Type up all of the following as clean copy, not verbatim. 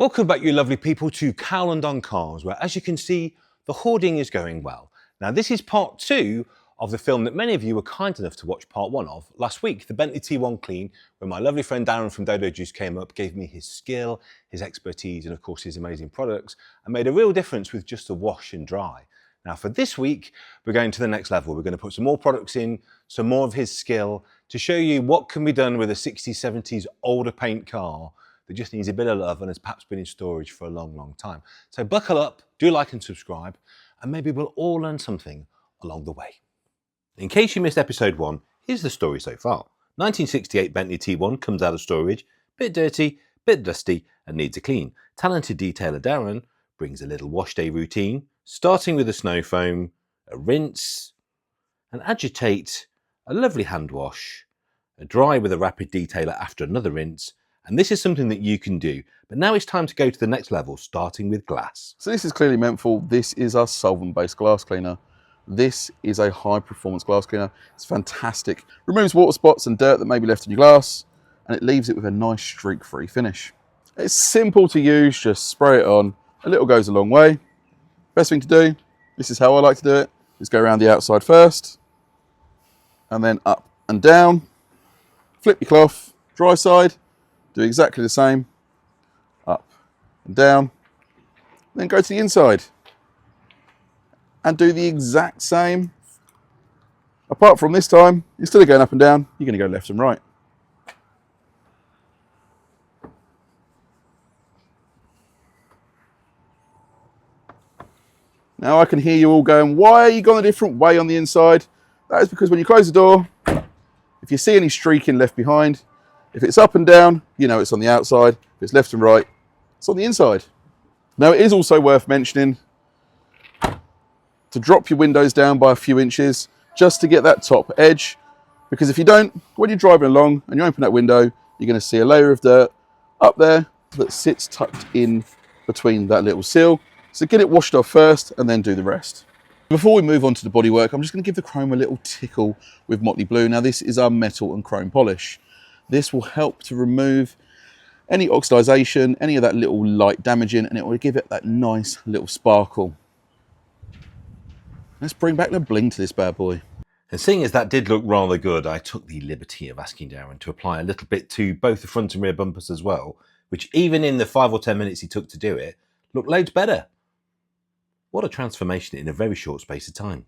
Welcome back, you lovely people, to Cowland on Cars, where, as you can see, the hoarding is going well. Now, this is part 2 of the film that many of you were kind enough to watch part 1 of last week, the Bentley T1 clean, where my lovely friend Darren from Dodo Juice came up, gave me his skill, his expertise, and of course his amazing products, and made a real difference with just a wash and dry. Now, for this week, we're going to the next level. We're going to put some more products in, some more of his skill, to show you what can be done with a 60s, 70s older paint car that just needs a bit of love and has perhaps been in storage for a long, long time. So buckle up, do like and subscribe, and maybe we'll all learn something along the way. In case you missed episode 1, here's the story so far. 1968 Bentley T1 comes out of storage, bit dirty, bit dusty, and needs a clean. Talented detailer Darren brings a little wash day routine, starting with a snow foam, a rinse, an agitate, a lovely hand wash, a dry with a rapid detailer after another rinse, and this is something that you can do. But now it's time to go to the next level, starting with glass. So this is clearly meant for, this is our solvent-based glass cleaner. This is a high-performance glass cleaner. It's fantastic. Removes water spots and dirt that may be left on your glass, and it leaves it with a nice streak-free finish. It's simple to use, just spray it on. A little goes a long way. Best thing to do, this is how I like to do it, is go around the outside first, and then up and down. Flip your cloth, dry side, do exactly the same, up and down, then go to the inside and do the exact same. Apart from this time, instead of going up and down, you're going to go left and right. Now I can hear you all going, why are you going a different way on the inside? That is because when you close the door, if you see any streaking left behind, if it's up and down, you know it's on the outside. If it's left and right, it's on the inside. Now it is also worth mentioning to drop your windows down by a few inches just to get that top edge, because if you don't, when you're driving along and you open that window, you're going to see a layer of dirt up there that sits tucked in between that little sill. So get it washed off first and then do the rest. Before we move on to the bodywork, I'm just going to give the chrome a little tickle with Motley Blue. Now this is our metal and chrome polish. This will help to remove any oxidization, any of that little light damaging, and it will give it that nice little sparkle. Let's bring back the bling to this bad boy. And seeing as that did look rather good, I took the liberty of asking Darren to apply a little bit to both the front and rear bumpers as well, which even in the 5 or 10 minutes he took to do it, looked loads better. What a transformation in a very short space of time.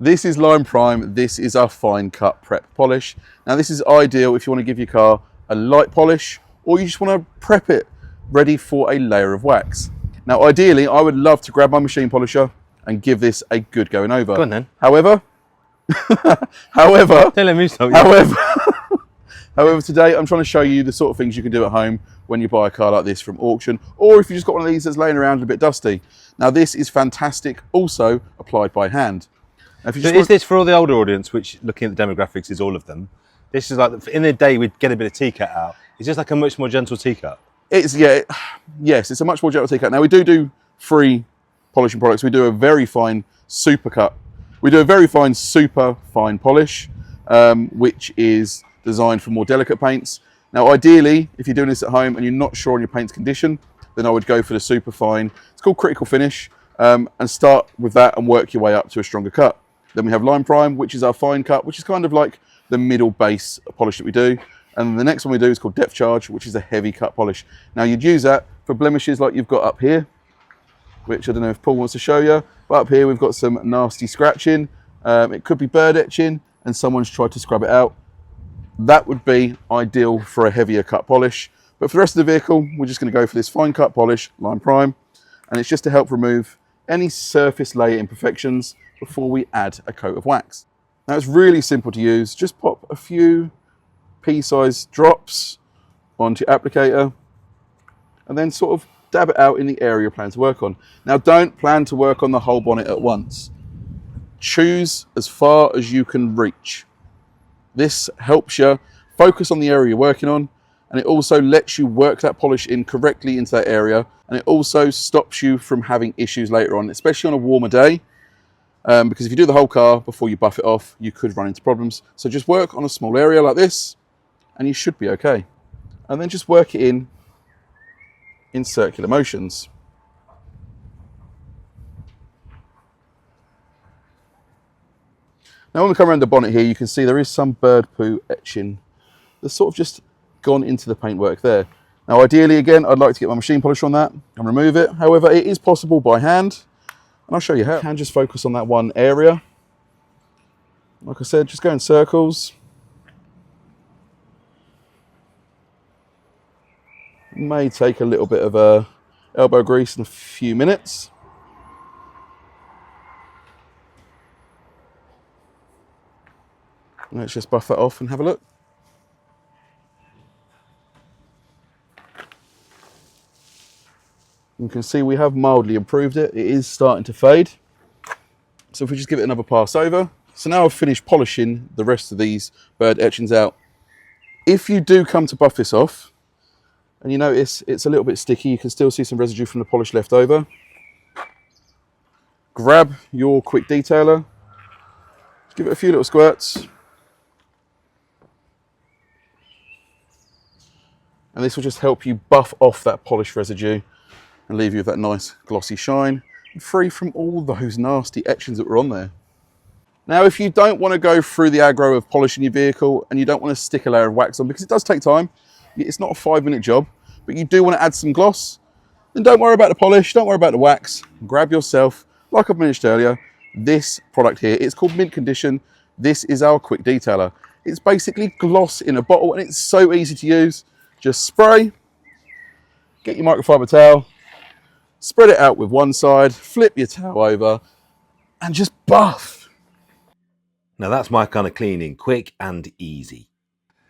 This is Lime Prime. This is our fine cut prep polish. Now this is ideal if you want to give your car a light polish or you just want to prep it ready for a layer of wax. Now ideally I would love to grab my machine polisher and give this a good going over. Go on then. However, Don't let me stop you. However, today I'm trying to show you the sort of things you can do at home when you buy a car like this from auction, or if you just got one of these that's laying around a bit dusty. Now this is fantastic, also applied by hand. Now, if you So is this for all the older audience, which looking at the demographics is all of them? This is like, in the day we'd get a bit of tea cut out. It's just like a much more gentle tea cut. It's, yes, it's a much more gentle tea cut. Now we do free polishing products. We do a very fine super cut. We do a very fine super fine polish, which is designed for more delicate paints. Now ideally, if you're doing this at home and you're not sure on your paint's condition, then I would go for the super fine. It's called critical finish, and start with that and work your way up to a stronger cut. Then we have Lime Prime, which is our fine cut, which is kind of like the middle base polish that we do. And the next one we do is called Depth Charge, which is a heavy cut polish. Now you'd use that for blemishes like you've got up here, which I don't know if Paul wants to show you, but up here we've got some nasty scratching. It could be bird etching and someone's tried to scrub it out. That would be ideal for a heavier cut polish. But for the rest of the vehicle, we're just going to go for this fine cut polish, Lime Prime, and it's just to help remove any surface layer imperfections before we add a coat of wax. Now it's really simple to use. Just pop a few pea-sized drops onto your applicator and then sort of dab it out in the area you plan to work on. Now don't plan to work on the whole bonnet at once. Choose as far as you can reach. This helps you focus on the area you're working on, and it also lets you work that polish in correctly into that area, and it also stops you from having issues later on, especially on a warmer day, because if you do the whole car before you buff it off, you could run into problems. So just work on a small area like this and you should be okay. And then just work it in in circular motions. Now when we come around the bonnet here, you can see there is some bird poo etching that's sort of just gone into the paintwork there. Now ideally, again, I'd like to get my machine polish on that and remove it. However, it is possible by hand, and I'll show you how. You can just focus on that one area. Like I said, just go in circles. It may take a little bit of elbow grease in a few minutes. Let's just buff that off and have a look. You can see we have mildly improved it. It is starting to fade. So if we just give it another pass over. So now I've finished polishing the rest of these bird etchings out. If you do come to buff this off, and you notice it's a little bit sticky, you can still see some residue from the polish left over. Grab your quick detailer, just give it a few little squirts. And this will just help you buff off that polish residue and leave you with that nice glossy shine, and free from all those nasty etchings that were on there. Now, if you don't want to go through the aggro of polishing your vehicle and you don't want to stick a layer of wax on, because it does take time, it's not a 5-minute job, but you do want to add some gloss, then don't worry about the polish, don't worry about the wax. Grab yourself, like I've mentioned earlier, this product here. It's called Mint Condition. This is our quick detailer. It's basically gloss in a bottle, and it's so easy to use. Just spray, get your microfiber towel, spread it out with one side, flip your towel over, and just buff. Now that's my kind of cleaning, quick and easy.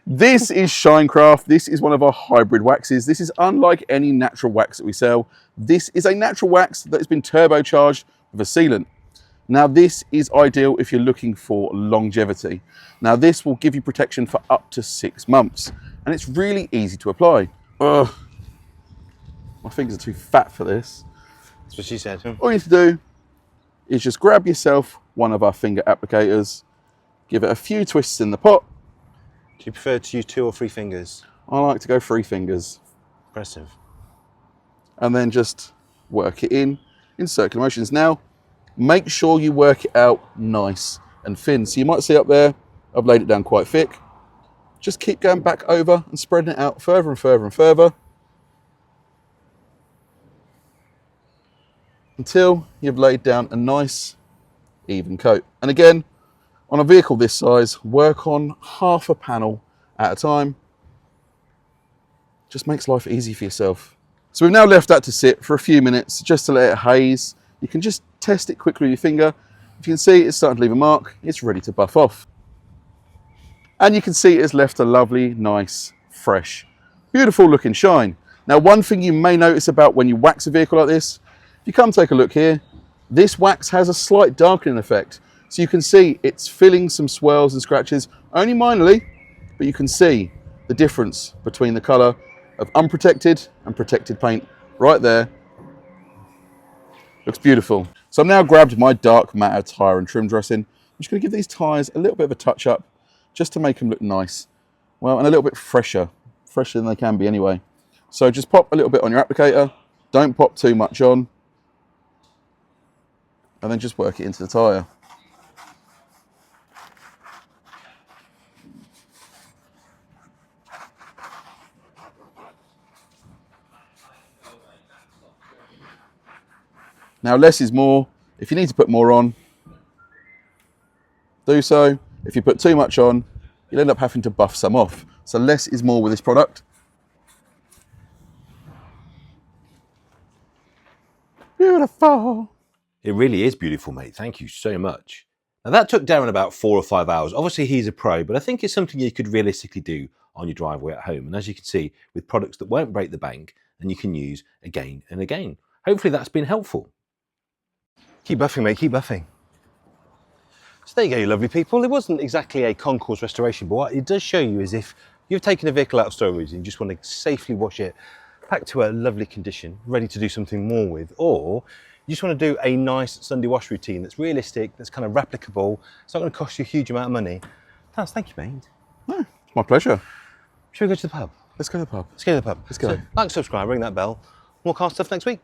This is Shinecraft. This is one of our hybrid waxes. This is unlike any natural wax that we sell. This is a natural wax that has been turbocharged with a sealant. Now this is ideal if you're looking for longevity. Now this will give you protection for up to 6 months, and it's really easy to apply. Ugh. My fingers are too fat for this. That's what she said. All you need to do is just grab yourself one of our finger applicators, give it a few twists in the pot. Do you prefer to use 2 or 3 fingers? I like to go 3 fingers. Impressive. And then just work it in circular motions. Now, make sure you work it out nice and thin. So you might see up there, I've laid it down quite thick. Just keep going back over and spreading it out further and further and further, until you've laid down a nice even coat. And again, on a vehicle this size, work on half a panel at a time. Just makes life easy for yourself. So we've now left that to sit for a few minutes just to let it haze. You can just test it quickly with your finger. If you can see it's starting to leave a mark, it's ready to buff off. And you can see it's left a lovely, nice, fresh, beautiful looking shine. Now, one thing you may notice about when you wax a vehicle like this, if you come take a look here, this wax has a slight darkening effect. So you can see it's filling some swirls and scratches, only minorly, but you can see the difference between the colour of unprotected and protected paint right there. Looks beautiful. So I've now grabbed my dark matter tyre and trim dressing. I'm just going to give these tyres a little bit of a touch up just to make them look nice. Well, and a little bit fresher than they can be anyway. So just pop a little bit on your applicator, don't pop too much on, and then just work it into the tyre. Now, less is more. If you need to put more on, do so. If you put too much on, you'll end up having to buff some off. So less is more with this product. Beautiful. It really is beautiful, mate. Thank you so much. Now that took Darren about 4 or 5 hours. Obviously he's a pro, but I think it's something you could realistically do on your driveway at home. And as you can see, with products that won't break the bank and you can use again and again. Hopefully that's been helpful. Keep buffing, mate, keep buffing. So there you go, you lovely people. It wasn't exactly a concourse restoration, but what it does show you is if you've taken a vehicle out of storage and you just want to safely wash it back to a lovely condition, ready to do something more with, or you just want to do a nice Sunday wash routine that's realistic, that's kind of replicable, it's not going to cost you a huge amount of money. Thank you, mate. No, it's my pleasure. Should we go to the pub? Let's go to the pub. Let's go to the pub. Let's go. So, like, subscribe, ring that bell. More car stuff next week.